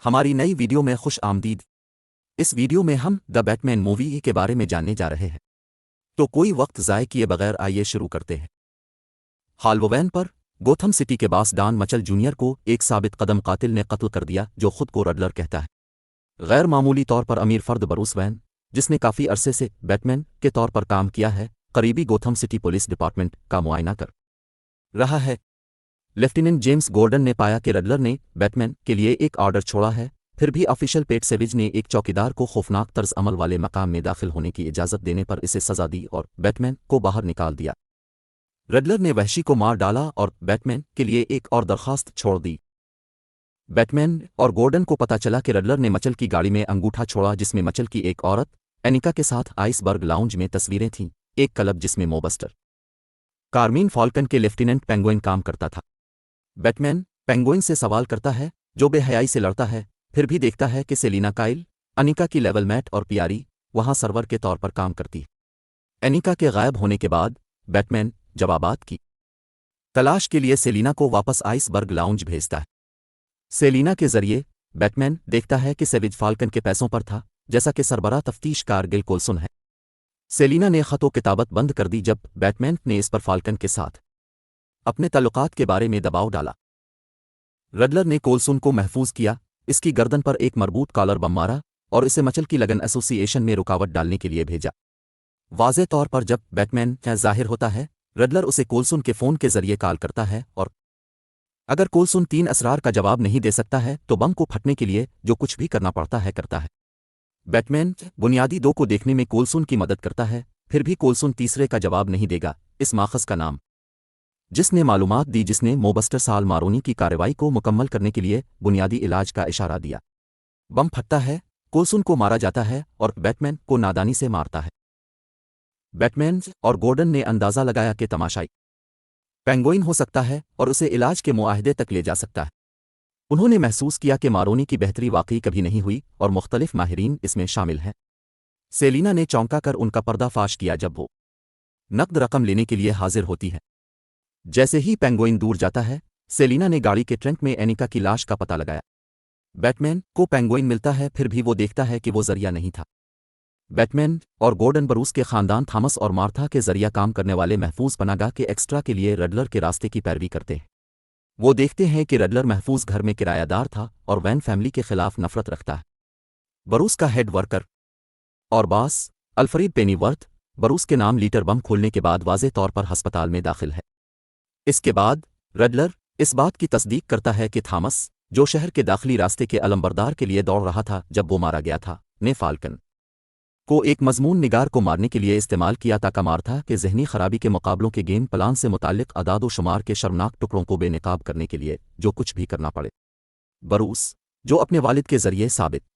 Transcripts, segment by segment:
ہماری نئی ویڈیو میں خوش آمدید۔ اس ویڈیو میں ہم دا بیٹمین مووی کے بارے میں جاننے جا رہے ہیں، تو کوئی وقت ضائع کیے بغیر آئیے شروع کرتے ہیں۔ ہالووین پر گوتھم سٹی کے باس ڈان مچل جونیئر کو ایک ثابت قدم قاتل نے قتل کر دیا جو خود کو رڈلر کہتا ہے۔ غیر معمولی طور پر امیر فرد بروس وین، جس نے کافی عرصے سے بیٹمین کے طور پر کام کیا ہے، قریبی گوتھم سٹی پولیس ڈپارٹمنٹ کا معائنہ کر رہا ہے۔ لیفٹیننٹ جیمس گورڈن نے پایا کہ رڈلر نے بیٹمین کے لیے ایک آرڈر چھوڑا ہے، پھر بھی آفیشل پیٹ سیویج نے ایک چوکیدار کو خوفناک طرز عمل والے مقام میں داخل ہونے کی اجازت دینے پر اسے سزا دی اور بیٹمین کو باہر نکال دیا۔ رڈلر نے وحشی کو مار ڈالا اور بیٹمین کے لیے ایک اور درخواست چھوڑ دی۔ بیٹمین اور گورڈن کو پتہ چلا کہ رڈلر نے مچل کی گاڑی میں انگوٹھا چھوڑا جس میں مچل کی ایک عورت اینیکا کے ساتھ آئس برگ لاؤنج میں تصویریں تھیں، ایک کلب جس میں موبسٹر کارمین فالکن کے لیفٹیننٹ پینگوئن کام کرتا تھا۔ بیٹمین پینگوئن سے سوال کرتا ہے جو بے حیائی سے لڑتا ہے، پھر بھی دیکھتا ہے کہ سیلینا کائل، انیکا کی لیول میٹ اور پیاری، وہاں سرور کے طور پر کام کرتی ہے۔ انیکا کے غائب ہونے کے بعد بیٹمین جوابات کی تلاش کے لیے سیلینا کو واپس آئس برگ لاؤنج بھیجتا ہے۔ سیلینا کے ذریعے بیٹمین دیکھتا ہے کہ سیویج فالکن کے پیسوں پر تھا، جیسا کہ سربراہ تفتیش کار گل کولسن ہے۔ سیلینا نے خط و کتابت بند کر دی جب بیٹمین نے اس پر فالکن کے ساتھ اپنے تعلقات کے بارے میں دباؤ ڈالا۔ رڈلر نے کولسن کو محفوظ کیا، اس کی گردن پر ایک مربوط کالر بم مارا اور اسے مچل کی لگن ایسوسی ایشن میں رکاوٹ ڈالنے کے لیے بھیجا۔ واضح طور پر جب بیٹمین کا ظاہر ہوتا ہے، رڈلر اسے کولسن کے فون کے ذریعے کال کرتا ہے اور اگر کولسن 3 اسرار کا جواب نہیں دے سکتا ہے تو بم کو پھٹنے کے لیے جو کچھ بھی کرنا پڑتا ہے کرتا ہے۔ بیٹمین بنیادی 2 کو دیکھنے میں کولسن کی مدد کرتا ہے، پھر بھی کولسن تیسرے کا جواب نہیں دے گا، اس ماخذ کا نام جس نے معلومات دی جس نے موبسٹر سال مارونی کی کارروائی کو مکمل کرنے کے لیے بنیادی علاج کا اشارہ دیا۔ بم پھٹتا ہے، کولسن کو مارا جاتا ہے اور بیٹمین کو نادانی سے مارتا ہے۔ بیٹمین اور گورڈن نے اندازہ لگایا کہ تماشائی پینگوئن ہو سکتا ہے اور اسے علاج کے معاہدے تک لے جا سکتا ہے۔ انہوں نے محسوس کیا کہ مارونی کی بہتری واقعی کبھی نہیں ہوئی اور مختلف ماہرین اس میں شامل ہیں۔ سیلینا نے چونکا کر ان کا پردہ فاش کیا جب وہ نقد رقم لینے کے لیے حاضر ہوتی ہے۔ جیسے ہی پینگوئن دور جاتا ہے، سیلینا نے گاڑی کے ٹرنک میں اینیکا کی لاش کا پتہ لگایا۔ بیٹمین کو پینگوئن ملتا ہے، پھر بھی وہ دیکھتا ہے کہ وہ ذریعہ نہیں تھا۔ بیٹمین اور گورڈن بروس کے خاندان تھامس اور مارتھا کے ذریعہ کام کرنے والے محفوظ پناہ گاہ کے ایکسٹرا کے لیے رڈلر کے راستے کی پیروی کرتے ہیں۔ وہ دیکھتے ہیں کہ رڈلر محفوظ گھر میں کرایہ دار تھا اور وین فیملی کے خلاف نفرت رکھتا ہے۔ بروس کا ہیڈ ورکر اور باس الفریڈ پینی ورتھ بروس کے نام لیٹر بم کھولنے کے بعد واضح طور پر ہسپتال میں داخل ہے۔ اس کے بعد رڈلر اس بات کی تصدیق کرتا ہے کہ تھامس، جو شہر کے داخلی راستے کے علمبردار کے لیے دوڑ رہا تھا جب وہ مارا گیا تھا، نے فالکن کو ایک مضمون نگار کو مارنے کے لیے استعمال کیا تاکہ مارتھا کے ذہنی خرابی کے مقابلوں کے گیم پلان سے متعلق اعداد و شمار کے شرمناک ٹکڑوں کو بے نقاب کرنے کے لیے جو کچھ بھی کرنا پڑے۔ بروس، جو اپنے والد کے ذریعے ثابت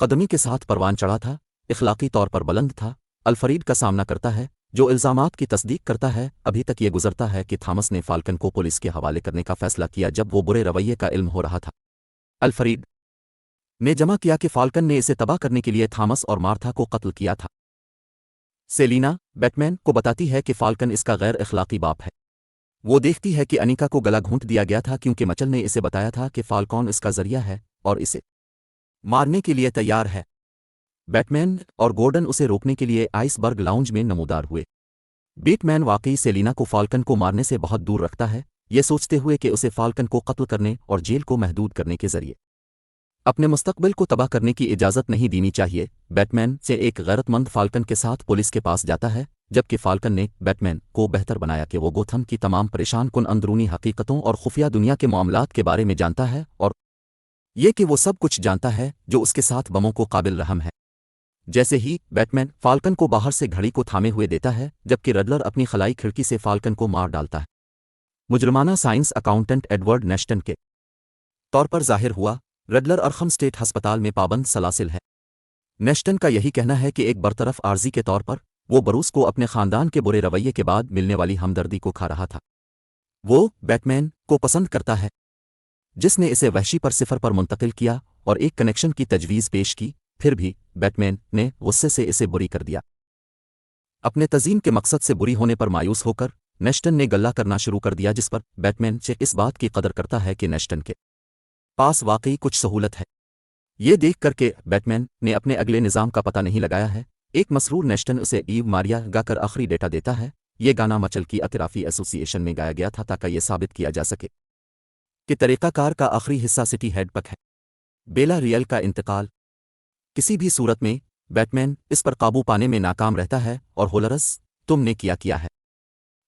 قدمی کے ساتھ پروان چڑھا تھا، اخلاقی طور پر بلند تھا، الفریڈ کا سامنا کرتا ہے جو الزامات کی تصدیق کرتا ہے۔ ابھی تک یہ گزرتا ہے کہ تھامس نے فالکن کو پولیس کے حوالے کرنے کا فیصلہ کیا جب وہ برے رویے کا علم ہو رہا تھا۔ الفریڈ نے جمع کیا کہ فالکن نے اسے تباہ کرنے کے لیے تھامس اور مارتھا کو قتل کیا تھا۔ سیلینا بیٹمین کو بتاتی ہے کہ فالکن اس کا غیر اخلاقی باپ ہے۔ وہ دیکھتی ہے کہ انیکا کو گلا گھونٹ دیا گیا تھا کیونکہ مچل نے اسے بتایا تھا کہ فالکون اس کا ذریعہ ہے اور اسے مارنے کے لیے تیار ہے۔ بیٹمین اور گورڈن اسے روکنے کے لیے آئس برگ لاؤنج میں نمودار ہوئے۔ بیٹمین واقعی سیلینا کو فالکن کو مارنے سے بہت دور رکھتا ہے، یہ سوچتے ہوئے کہ اسے فالکن کو قتل کرنے اور جیل کو محدود کرنے کے ذریعے اپنے مستقبل کو تباہ کرنے کی اجازت نہیں دینی چاہیے۔ بیٹمین سے ایک غیرت مند فالکن کے ساتھ پولیس کے پاس جاتا ہے، جبکہ فالکن نے بیٹمین کو بہتر بنایا کہ وہ گوتھم کی تمام پریشان کن اندرونی حقیقتوں اور خفیہ دنیا کے معاملات کے بارے میں جانتا ہے اور یہ کہ وہ سب کچھ جانتا ہے جو اس کے ساتھ بموں کو قابل رحم ہے۔ جیسے ہی بیٹمین فالکن کو باہر سے گھڑی کو تھامے ہوئے دیتا ہے، جبکہ رڈلر اپنی خلائی کھڑکی سے فالکن کو مار ڈالتا ہے۔ مجرمانہ سائنس اکاؤنٹنٹ ایڈورڈ نیشٹن کے طور پر ظاہر ہوا، رڈلر ارخم اسٹیٹ ہسپتال میں پابند سلاسل ہے۔ نیشٹن کا یہی کہنا ہے کہ ایک برطرف عارضی کے طور پر وہ بروس کو اپنے خاندان کے برے رویے کے بعد ملنے والی ہمدردی کو کھا رہا تھا۔ وہ بیٹمین کو پسند کرتا ہے جس نے اسے وحشی پر 0 پر منتقل کیا اور ایک کنیکشن کی تجویز پیش کی، پھر بھی بیٹمین نے غصے سے اسے بری کر دیا۔ اپنے تزئین کے مقصد سے بری ہونے پر مایوس ہو کر نیشٹن نے گلہ کرنا شروع کر دیا، جس پر بیٹمین اس بات کی قدر کرتا ہے کہ نیشٹن کے پاس واقعی کچھ سہولت ہے۔ یہ دیکھ کر کے بیٹمین نے اپنے اگلے نظام کا پتہ نہیں لگایا ہے، ایک مسرور نیشٹن اسے ایو ماریا گا کر آخری ڈیٹا دیتا ہے۔ یہ گانا مچل کی اطرافی ایسوسی ایشن میں گایا گیا تھا تاکہ یہ ثابت کیا جا سکے کہ طریقہ کار کا آخری حصہ سٹی ہیڈ پک ہے۔ بیلا ریئل کا انتقال کسی بھی صورت میں بیٹمین اس پر قابو پانے میں ناکام رہتا ہے اور ہولرس تم نے کیا ہے۔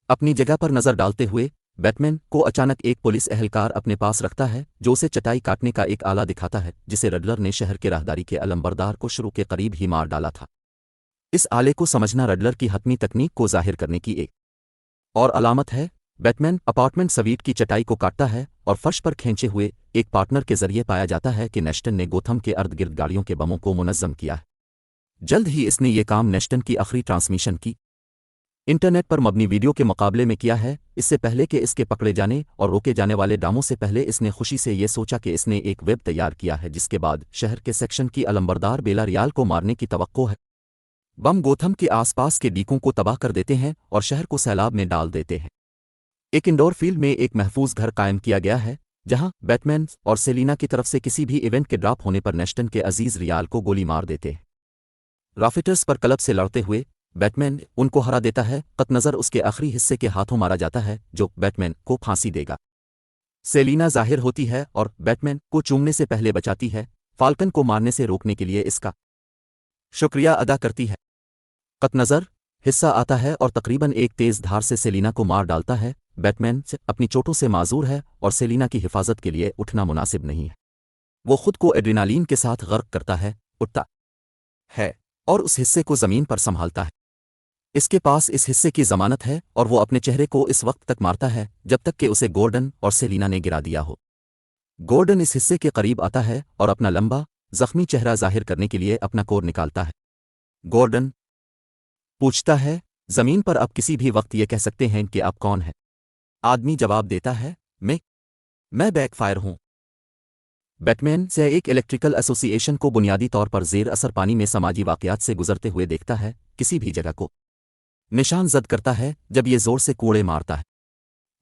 اپنی جگہ پر نظر ڈالتے ہوئے بیٹمین کو اچانک ایک پولیس اہلکار اپنے پاس رکھتا ہے جو اسے چٹائی کاٹنے کا ایک آلہ دکھاتا ہے جسے رڈلر نے شہر کے راہداری کے علمبردار کو شروع کے قریب ہی مار ڈالا تھا۔ اس آلے کو سمجھنا رڈلر کی حتمی تکنیک کو ظاہر کرنے کی ایک اور علامت ہے۔ بیٹمین اپارٹمنٹ سویٹ کی چٹائی کو کاٹتا ہے اور فرش پر کھینچے ہوئے ایک پارٹنر کے ذریعے پایا جاتا ہے کہ نیشٹن نے گوتھم کے ارد گرد گاڑیوں کے بموں کو منظم کیا ہے۔ جلد ہی اس نے یہ کام نیشٹن کی آخری ٹرانسمیشن کی انٹرنیٹ پر مبنی ویڈیو کے مقابلے میں کیا ہے، اس سے پہلے کہ اس کے پکڑے جانے اور روکے جانے والے ڈاموں سے پہلے اس نے خوشی سے یہ سوچا کہ اس نے ایک ویب تیار کیا ہے جس کے بعد شہر کے سیکشن کی علمبردار بیلا ریال کو مارنے کی توقع ہے۔ بم گوتھم کے آس پاس کے ڈیکوں کو تباہ کر دیتے ہیں اور شہر کو سیلاب میں ڈال دیتے ہیں۔ ایک انڈور فیلڈ میں ایک محفوظ گھر قائم کیا گیا ہے جہاں بیٹمین اور سیلینا کی طرف سے کسی بھی ایونٹ کے ڈراپ ہونے پر نیشٹن کے عزیز ریال کو گولی مار دیتے ہیں۔ رافٹرز پر کلب سے لڑتے ہوئے بیٹمین ان کو ہرا دیتا ہے، قط نظر اس کے آخری حصے کے ہاتھوں مارا جاتا ہے جو بیٹمین کو پھانسی دے گا۔ سیلینا ظاہر ہوتی ہے اور بیٹمین کو چومنے سے پہلے بچاتی ہے، فالکن کو مارنے سے روکنے کے لیے اس کا شکریہ ادا کرتی ہے۔ قط نظر حصہ آتا ہے اور تقریباً ایک تیز دھار سے سیلینا کو مار ڈالتا ہے۔ بیٹمین اپنی چوٹوں سے معذور ہے اور سیلینا کی حفاظت کے لیے اٹھنا مناسب نہیں ہے۔ وہ خود کو ایڈرینالین کے ساتھ غرق کرتا ہے، اٹھتا ہے اور اس حصے کو زمین پر سنبھالتا ہے۔ اس کے پاس اس حصے کی ضمانت ہے اور وہ اپنے چہرے کو اس وقت تک مارتا ہے جب تک کہ اسے گورڈن اور سیلینا نے گرا دیا ہو۔ گورڈن اس حصے کے قریب آتا ہے اور اپنا لمبا زخمی چہرہ ظاہر کرنے کے لیے اپنا کور نکالتا ہے۔ گورڈن پوچھتا ہے، زمین پر آپ کسی بھی وقت یہ کہہ سکتے ہیں کہ آپ کون ہیں؟ آدمی جواب دیتا ہے، میں بیک فائر ہوں۔ بیٹمین سے ایک الیکٹریکل ایسوسی ایشن کو بنیادی طور پر زیر اثر پانی میں سماجی واقعات سے گزرتے ہوئے دیکھتا ہے، کسی بھی جگہ کو نشان زد کرتا ہے جب یہ زور سے کوڑے مارتا ہے۔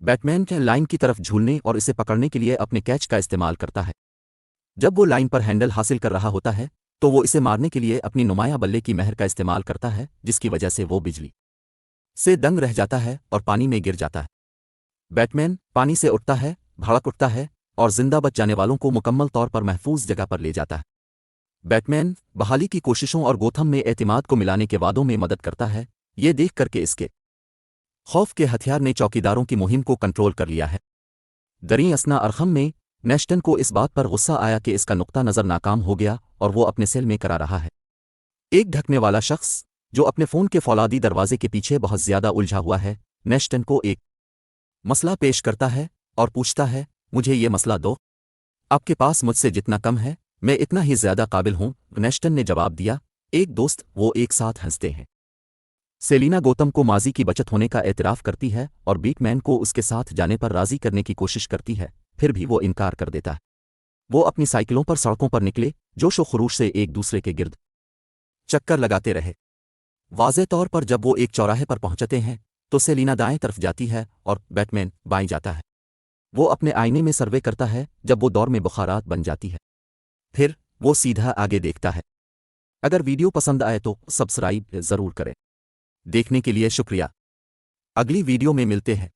بیٹمین کے لائن کی طرف جھولنے اور اسے پکڑنے کے لیے اپنے کیچ کا استعمال کرتا ہے۔ جب وہ لائن پر ہینڈل حاصل کر رہا ہوتا ہے تو وہ اسے مارنے کے لیے اپنی نمایاں بلے کی مہر کا استعمال کرتا ہے جس کی وجہ سے وہ بجلی سے دنگ رہ جاتا ہے اور پانی میں گر جاتا ہے۔ بیٹمین پانی سے اٹھتا ہے، بھڑک اٹھتا ہے اور زندہ بچ جانے والوں کو مکمل طور پر محفوظ جگہ پر لے جاتا ہے۔ بیٹمین بحالی کی کوششوں اور گوتھم میں اعتماد کو ملانے کے وعدوں میں مدد کرتا ہے، یہ دیکھ کر کے اس کے خوف کے ہتھیار نے چوکیداروں کی مہم کو کنٹرول کر لیا ہے۔ دریں اثنا ارخم میں نیشٹن کو اس بات پر غصہ آیا کہ اس کا نقطہ نظر ناکام ہو گیا اور وہ اپنے سیل میں کرا رہا ہے۔ ایک ڈھکنے والا شخص جو اپنے فون کے فولادی دروازے کے پیچھے بہت زیادہ الجھا ہوا ہے نیشٹن کو ایک مسئلہ پیش کرتا ہے اور پوچھتا ہے، مجھے یہ مسئلہ دو، آپ کے پاس مجھ سے جتنا کم ہے میں اتنا ہی زیادہ قابل ہوں۔ نیشٹن نے جواب دیا، ایک دوست۔ وہ ایک ساتھ ہنستے ہیں۔ سیلینا گوتم کو ماضی کی بچت ہونے کا اعتراف کرتی ہے اور بیٹ مین کو اس کے ساتھ جانے پر راضی کرنے کی کوشش کرتی ہے، پھر بھی وہ انکار کر دیتا ہے۔ وہ اپنی سائیکلوں پر سڑکوں پر نکلے، جوش و خروش سے ایک دوسرے کے گرد چکر لگاتے رہے۔ واضح طور پر جب وہ ایک چوراہے پر پہنچتے ہیں تو سیلینا دائیں طرف جاتی ہے اور بیٹمین بائیں جاتا ہے۔ وہ اپنے آئینے میں سروے کرتا ہے جب وہ دور میں بخارات بن جاتی ہے، پھر وہ سیدھا آگے دیکھتا ہے۔ اگر ویڈیو پسند آئے تو سبسکرائب ضرور کریں۔ دیکھنے کے لیے شکریہ۔ اگلی ویڈیو میں ملتے ہیں۔